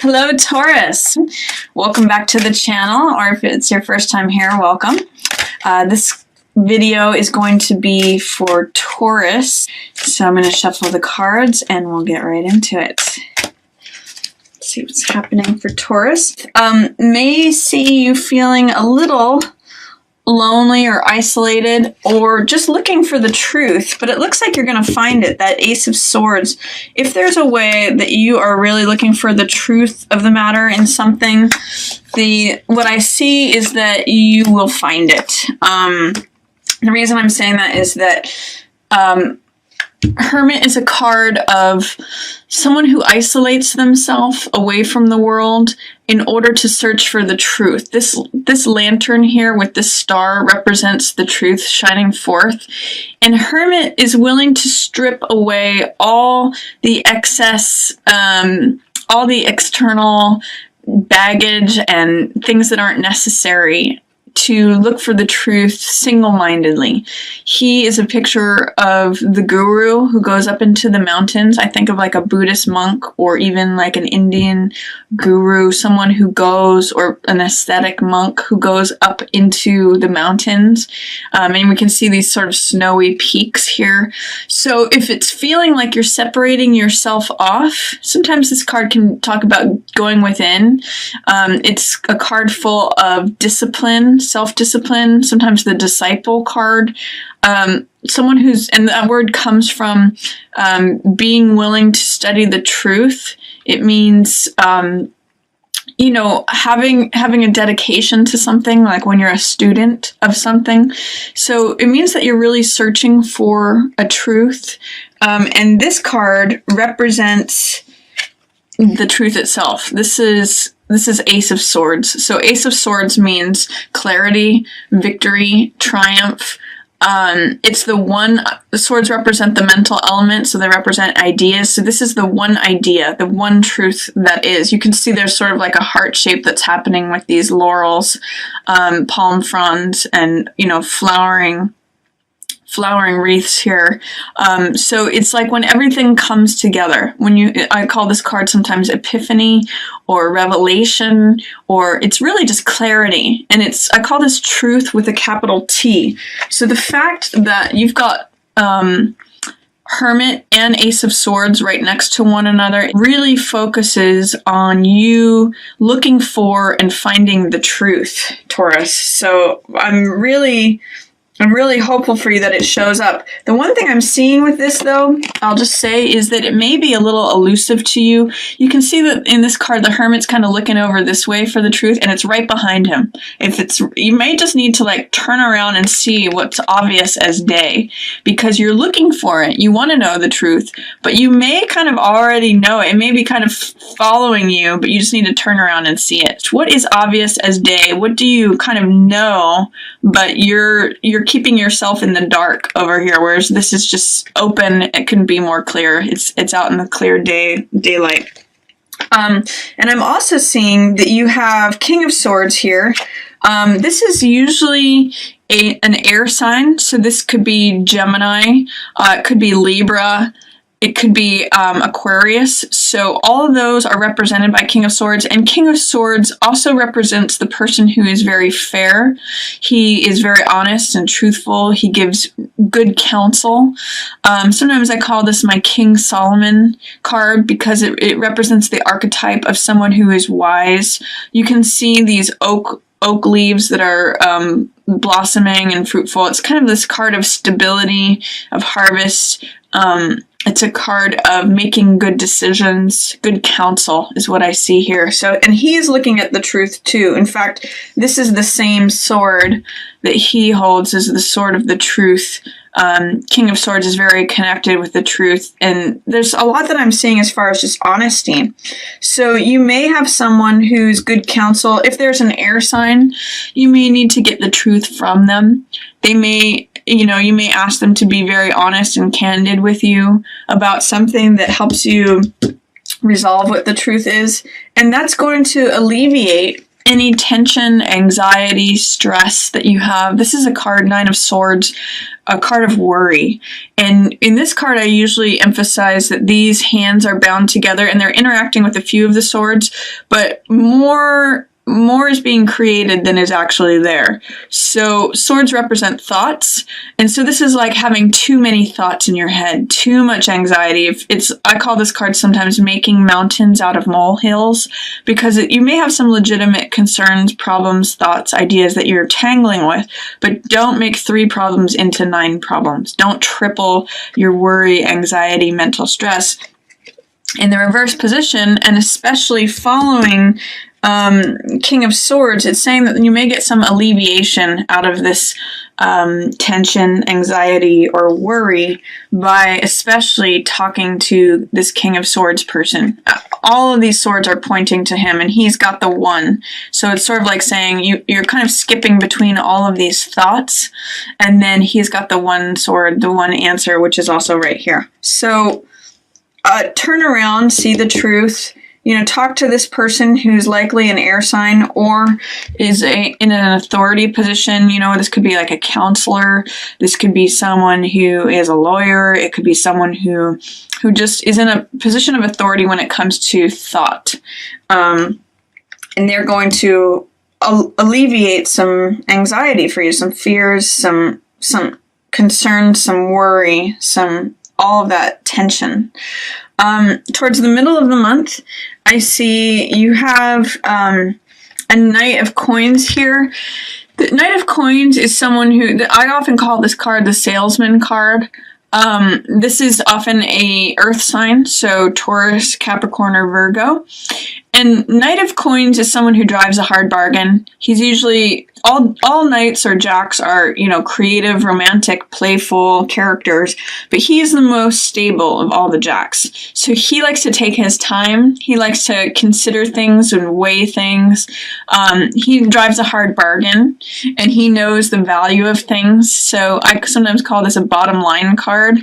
Hello, Taurus. Welcome back to the channel, or if it's your first time here, welcome. This video is going to be for Taurus, so I'm going to shuffle the cards and we'll get right into it. Let's see what's happening for Taurus. May see you feeling a little lonely or isolated or just looking for the truth, but it looks like you're going to find it, that Ace of Swords. If there's a way that you are really looking for the truth of the matter in something, what I see is that you will find it. The reason I'm saying that is that Hermit is a card of someone who isolates themselves away from the world in order to search for the truth. This lantern here with this star represents the truth shining forth. And Hermit is willing to strip away all the excess, all the external baggage and things that aren't necessary to look for the truth single-mindedly. He is a picture of the guru who goes up into the mountains. I think of like a Buddhist monk or even like an Indian guru, someone who goes, or an ascetic monk who goes up into the mountains. And we can see these sort of snowy peaks here. So if it's feeling like you're separating yourself off, sometimes this card can talk about going within. It's a card full of discipline, self-discipline, sometimes the disciple card. Someone who's, and that word comes from being willing to study the truth. It means, you know, having a dedication to something, like when you're a student of something. So it means that you're really searching for a truth. And this card represents the truth itself. This is Ace of Swords. So Ace of Swords means clarity, victory, triumph. The swords represent the mental element, so they represent ideas. So this is the one idea, the one truth that is. You can see there's sort of like a heart shape that's happening with these laurels, palm fronds, and, you know, flowering wreaths here. So it's like when everything comes together, I call this card sometimes epiphany or revelation, or it's really just clarity. And I call this truth with a capital T. So the fact that you've got, Hermit and Ace of Swords right next to one another really focuses on you looking for and finding the truth, Taurus. So I'm really hopeful for you that it shows up. The one thing I'm seeing with this, though, I'll just say, is that it may be a little elusive to you. You can see that in this card, the Hermit's kind of looking over this way for the truth, and it's right behind him. You may just need to like turn around and see what's obvious as day, because you're looking for it. You want to know the truth, but you may kind of already know it. It may be kind of following you, but you just need to turn around and see it. What is obvious as day? What do you kind of know, but you're keeping yourself in the dark over here, whereas this is just open. It can be more clear. It's out in the clear daylight. And I'm also seeing that you have King of Swords here. This is usually an air sign, so this could be Gemini, it could be Libra, it could be Aquarius. So all of those are represented by King of Swords. And King of Swords also represents the person who is very fair. He is very honest and truthful. He gives good counsel. Sometimes I call this my King Solomon card because it represents the archetype of someone who is wise. You can see these oak leaves that are blossoming and fruitful. It's kind of this card of stability, of harvest. It's a card of making good decisions, good counsel is what I see here. So, and he is looking at the truth too. In fact, this is the same sword that he holds as the sword of the truth. King of Swords is very connected with the truth, and there's a lot that I'm seeing as far as just honesty. So you may have someone who's good counsel. If there's an air sign, you may need to get the truth from them. You may ask them to be very honest and candid with you about something that helps you resolve what the truth is, and that's going to alleviate any tension, anxiety, stress that you have. This is a card, Nine of Swords, a card of worry. And in this card, I usually emphasize that these hands are bound together and they're interacting with a few of the swords, but more is being created than is actually there. So swords represent thoughts. And so this is like having too many thoughts in your head, too much anxiety. I call this card sometimes making mountains out of molehills, because you may have some legitimate concerns, problems, thoughts, ideas that you're tangling with, but don't make 3 problems into 9 problems. Don't triple your worry, anxiety, mental stress. In the reverse position, and especially following King of Swords, it's saying that you may get some alleviation out of this tension, anxiety, or worry by especially talking to this King of Swords person. All of these swords are pointing to him, and he's got the one. So it's sort of like saying you're kind of skipping between all of these thoughts, and then he's got the one sword, the one answer, which is also right here. So turn around, see the truth. Talk to this person who's likely an air sign or is in an authority position. This could be like a counselor. This could be someone who is a lawyer. It could be someone who just is in a position of authority when it comes to thought. And they're going to alleviate some anxiety for you, some fears, some concerns, some worry, all of that tension. Towards the middle of the month, I see you have a Knight of Coins here. The Knight of Coins is someone I often call this card the salesman card. This is often a earth sign, so Taurus, Capricorn, or Virgo. And Knight of Coins is someone who drives a hard bargain. He's usually, all knights or jacks are, creative, romantic, playful characters, but he's the most stable of all the jacks. So he likes to take his time. He likes to consider things and weigh things. He drives a hard bargain, and he knows the value of things. So I sometimes call this a bottom line card.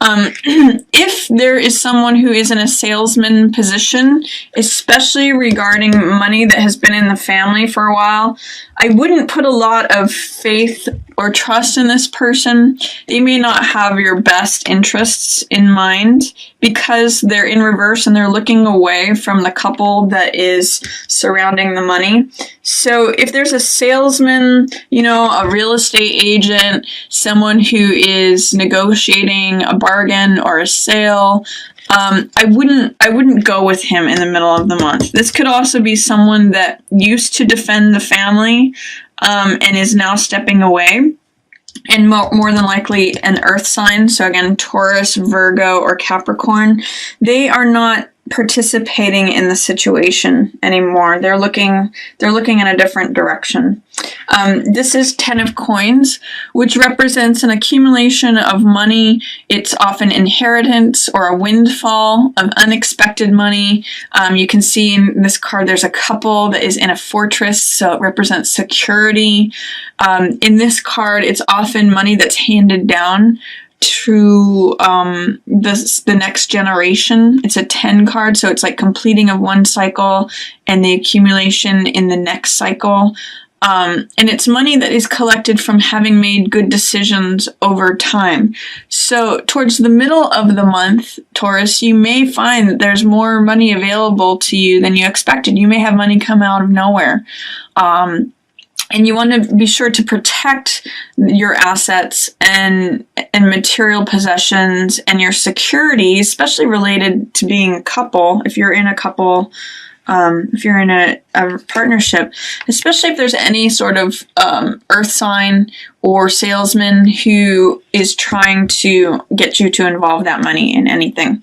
If there is someone who is in a salesman position, especially regarding money that has been in the family for a while, I wouldn't put a lot of faith or trust in this person. They may not have your best interests in mind because they're in reverse and they're looking away from the couple that is surrounding the money. So if there's a salesman, a real estate agent, someone who is negotiating a bargain or a sale, I wouldn't go with him in the middle of the month. This could also be someone that used to defend the family, and is now stepping away, and more than likely an earth sign. So again, Taurus, Virgo, or Capricorn. They are not participating in the situation anymore. They're looking in a different direction. This is 10 of Coins, which represents an accumulation of money. It's often inheritance or a windfall of unexpected money. You can see in this card there's a couple that is in a fortress, so it represents security. In this card, it's often money that's handed down to the next generation. It's a 10 card, so it's like completing of one cycle and the accumulation in the next cycle. And it's money that is collected from having made good decisions over time. So towards the middle of the month, Taurus, you may find that there's more money available to you than you expected. You may have money come out of nowhere. And you want to be sure to protect your assets and material possessions and your security, especially related to being a couple. If you're in a couple, if you're in a partnership, especially if there's any sort of earth sign or salesman who is trying to get you to involve that money in anything.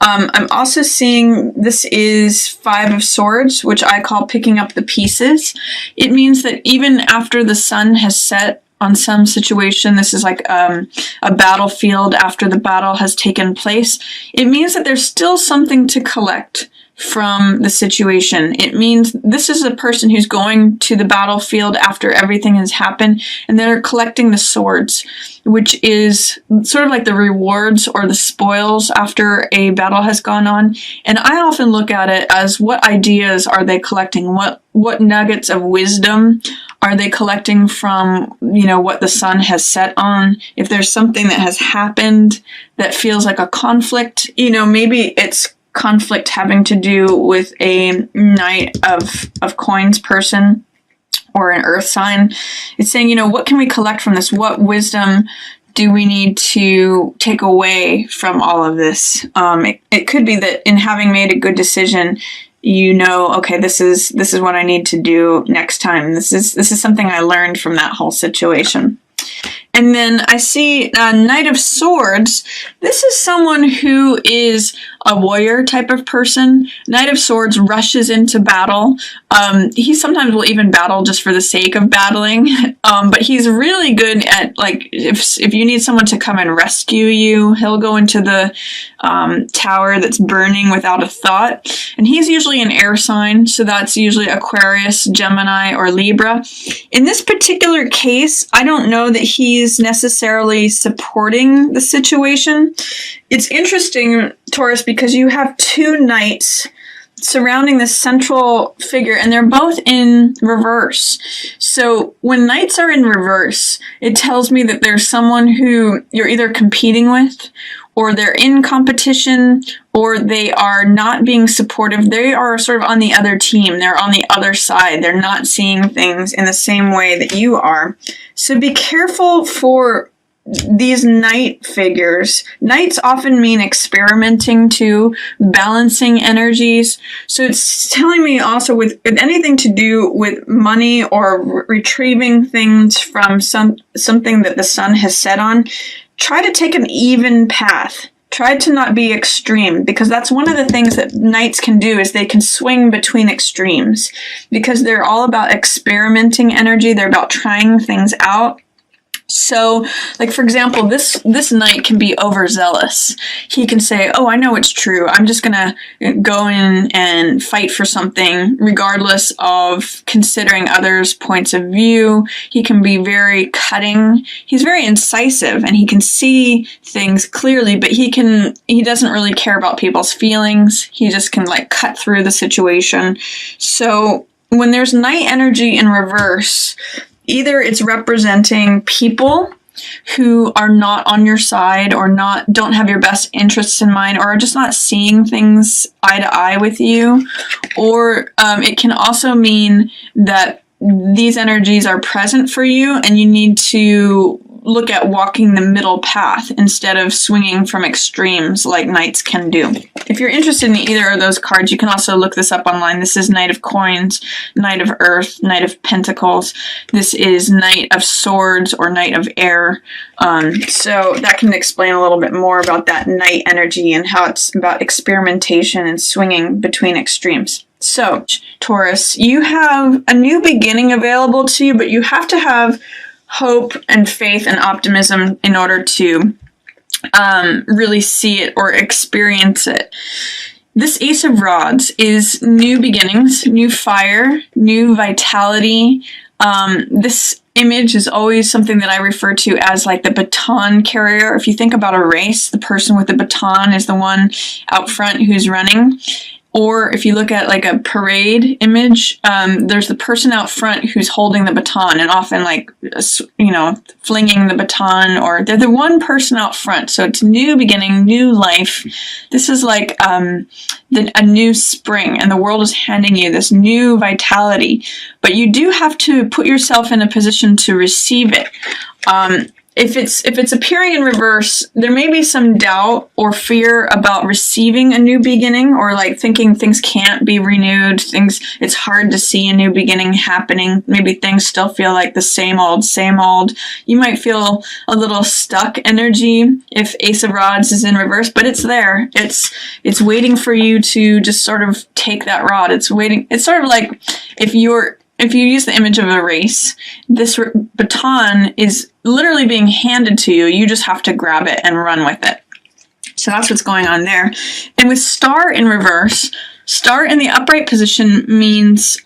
I'm also seeing this is 5 of Swords, which I call picking up the pieces. It means that even after the sun has set on some situation, this is like a battlefield after the battle has taken place, it means that there's still something to collect. from the situation. It means this is a person who's going to the battlefield after everything has happened, and they're collecting the swords, which is sort of like the rewards or the spoils after a battle has gone on. And I often look at it as, what ideas are they collecting? What nuggets of wisdom are they collecting from, what the sun has set on? If there's something that has happened that feels like a conflict, maybe it's conflict having to do with a Knight of Coins person or an earth sign. It's saying, what can we collect from this? What wisdom do we need to take away from all of this? It could be that in having made a good decision, okay, this is what I need to do next time. This is something I learned from that whole situation. And then I see Knight of Swords. This is someone who is a warrior type of person. Knight of Swords rushes into battle. He sometimes will even battle just for the sake of battling. But he's really good at, like, if you need someone to come and rescue you, he'll go into the tower that's burning without a thought. And he's usually an air sign, so that's usually Aquarius, Gemini, or Libra. In this particular case, I don't know that he's necessarily supporting the situation. It's interesting, Taurus, because you have two knights surrounding this central figure, and they're both in reverse. So when knights are in reverse, it tells me that there's someone who you're either competing with, or they're in competition, or they are not being supportive. They are sort of on the other team. They're on the other side. They're not seeing things in the same way that you are. So be careful for these knight figures. Knights often mean experimenting too, balancing energies. So it's telling me also with anything to do with money or retrieving things from something that the sun has set on, try to take an even path. Try to not be extreme, because that's one of the things that knights can do, is they can swing between extremes, because they're all about experimenting energy. They're about trying things out. So, like, for example, this knight can be overzealous. He can say, oh, I know it's true. I'm just going to go in and fight for something regardless of considering others' points of view. He can be very cutting. He's very incisive, and he can see things clearly, but he doesn't really care about people's feelings. He just can, like, cut through the situation. So when there's knight energy in reverse, either it's representing people who are not on your side, or don't have your best interests in mind, or are just not seeing things eye to eye with you. Or it can also mean that these energies are present for you, and you need to look at walking the middle path instead of swinging from extremes like knights can do. If you're interested in either of those cards, you can also look this up online. This is Knight of Coins, Knight of Earth, Knight of Pentacles. This is Knight of Swords or Knight of Air. So that can explain a little bit more about that knight energy and how it's about experimentation and swinging between extremes. So, Taurus, you have a new beginning available to you, but you have to have hope and faith and optimism in order to really see it or experience it. This Ace of Rods is new beginnings, new fire, new vitality. This image is always something that I refer to as like the baton carrier. If you think about a race, the person with the baton is the one out front who's running. Or if you look at like a parade image, there's the person out front who's holding the baton, and often like, flinging the baton, or they're the one person out front. So it's new beginning, new life. This is like a new spring, and the world is handing you this new vitality. But you do have to put yourself in a position to receive it. If it's appearing in reverse, there may be some doubt or fear about receiving a new beginning, or like thinking things can't be renewed, it's hard to see a new beginning happening. Maybe things still feel like the same old, same old. You might feel a little stuck energy if Ace of Rods is in reverse, but it's there. It's waiting for you to just sort of take that rod. It's waiting. It's sort of like if you use the image of a race, this baton is literally being handed to you. You just have to grab it and run with it. So that's what's going on there. And with Star in reverse, Star in the upright position means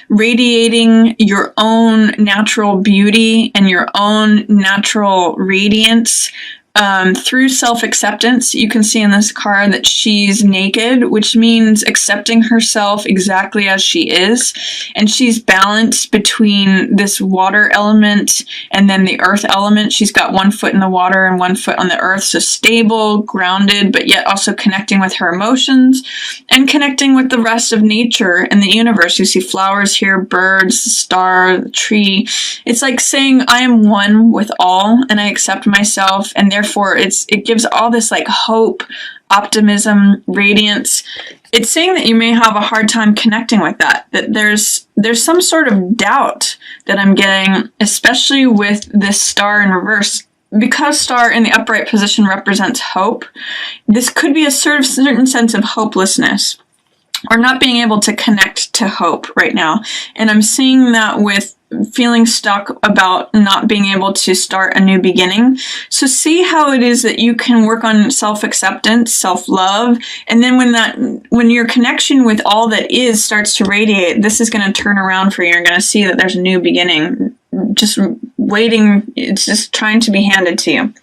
radiating your own natural beauty and your own natural radiance through self-acceptance. You can see in this card that she's naked, which means accepting herself exactly as she is. And she's balanced between this water element and then the earth element. She's got one foot in the water and one foot on the earth. So stable, grounded, but yet also connecting with her emotions and connecting with the rest of nature and the universe. You see flowers here, birds, the star, the tree. It's like saying, I am one with all and I accept myself, and therefore it gives all this like hope, optimism, radiance. It's saying that you may have a hard time connecting with that there's some sort of doubt that I'm getting, especially with this star in reverse. Because star in the upright position represents hope, this could be a certain sense of hopelessness or not being able to connect to hope right now. And I'm seeing that with feeling stuck about not being able to start a new beginning. So see how it is that you can work on self-acceptance, self-love, and then when your connection with all that is starts to radiate, this is going to turn around for you. You're going to see that there's a new beginning just waiting. It's just trying to be handed to you.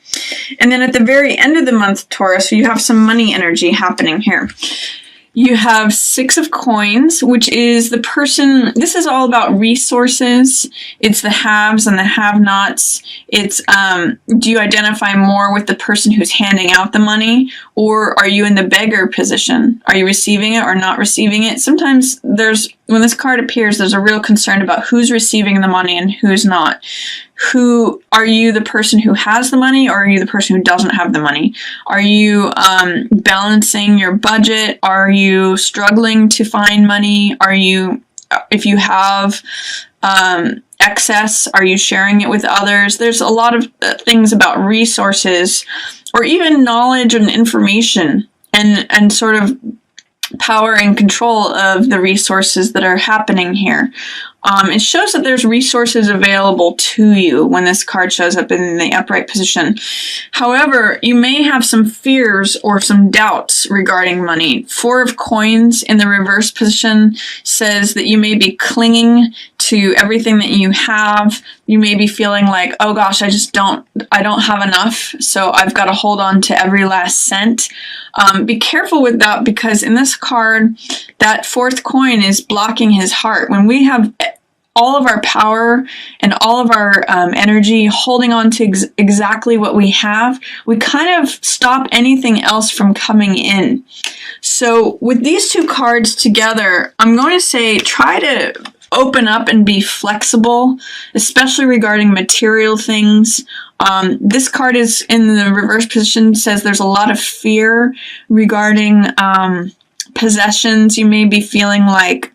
And then at the very end of the month, Taurus, you have some money energy happening here. You have 6 of coins, which is the person, this is all about resources. It's the haves and the have-nots. It's, do you identify more with the person who's handing out the money, or are you in the beggar position? Are you receiving it or not receiving it? Sometimes when this card appears, there's a real concern about who's receiving the money and who's not. Are you the person who has the money, or are you the person who doesn't have the money? Are you balancing your budget? Are you struggling to find money? If you have excess, are you sharing it with others? There's a lot of things about resources, or even knowledge and information, and sort of power and control of the resources that are happening here. It shows that there's resources available to you when this card shows up in the upright position. However, you may have some fears or some doubts regarding money. 4 of coins in the reverse position says that you may be clinging to everything that you have. You may be feeling like, oh gosh, I don't have enough, so I've got to hold on to every last cent. Be careful with that, because in this card, that 4th coin is blocking his heart. When we have all of our power and all of our energy holding on to exactly what we have, we kind of stop anything else from coming in. So with these 2 cards together, I'm going to say try to open up and be flexible, especially regarding material things. This card is in the reverse position, says there's a lot of fear regarding possessions. You may be feeling like,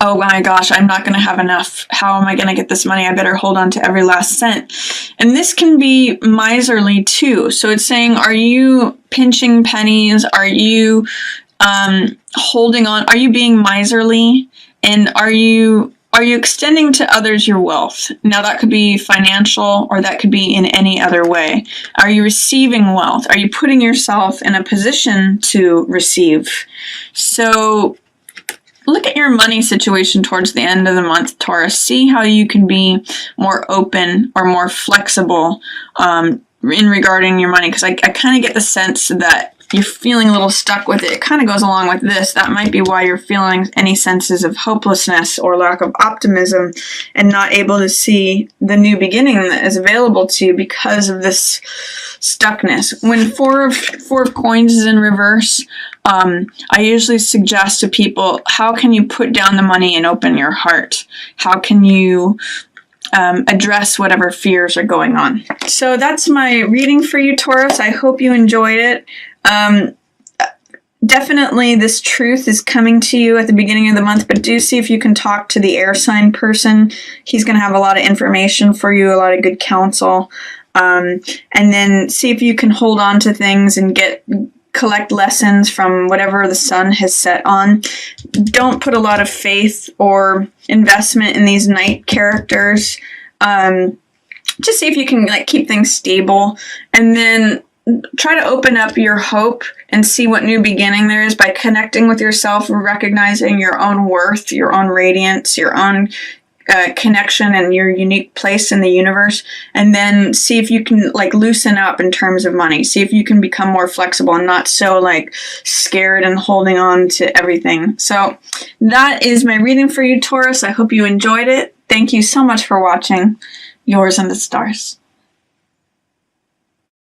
oh my gosh, I'm not going to have enough. How am I going to get this money? I better hold on to every last cent. And this can be miserly too. So it's saying, are you pinching pennies? Are you holding on? Are you being miserly? And are you extending to others your wealth? Now that could be financial, or that could be in any other way. Are you receiving wealth? Are you putting yourself in a position to receive? So look at your money situation towards the end of the month, Taurus. See how you can be more open or more flexible in regarding your money, because I kind of get the sense that you're feeling a little stuck with it. It kind of goes along with this. That might be why you're feeling any senses of hopelessness or lack of optimism and not able to see the new beginning that is available to you because of this stuckness. When 4 of coins is in reverse, I usually suggest to people, how can you put down the money and open your heart? How can you address whatever fears are going on? So that's my reading for you, Taurus. I hope you enjoyed it. Definitely this truth is coming to you at the beginning of the month, but do see if you can talk to the air sign person. He's going to have a lot of information for you, a lot of good counsel. And then see if you can hold on to things and collect lessons from whatever the sun has set on. Don't put a lot of faith or investment in these night characters. Just see if you can keep things stable. And then try to open up your hope and see what new beginning there is by connecting with yourself, recognizing your own worth, your own radiance, your own connection and your unique place in the universe, and then see if you can like loosen up in terms of money. See if you can become more flexible and not so like scared and holding on to everything. So that is my reading for you, Taurus. I hope you enjoyed it. Thank you so much for watching. Yours in the stars.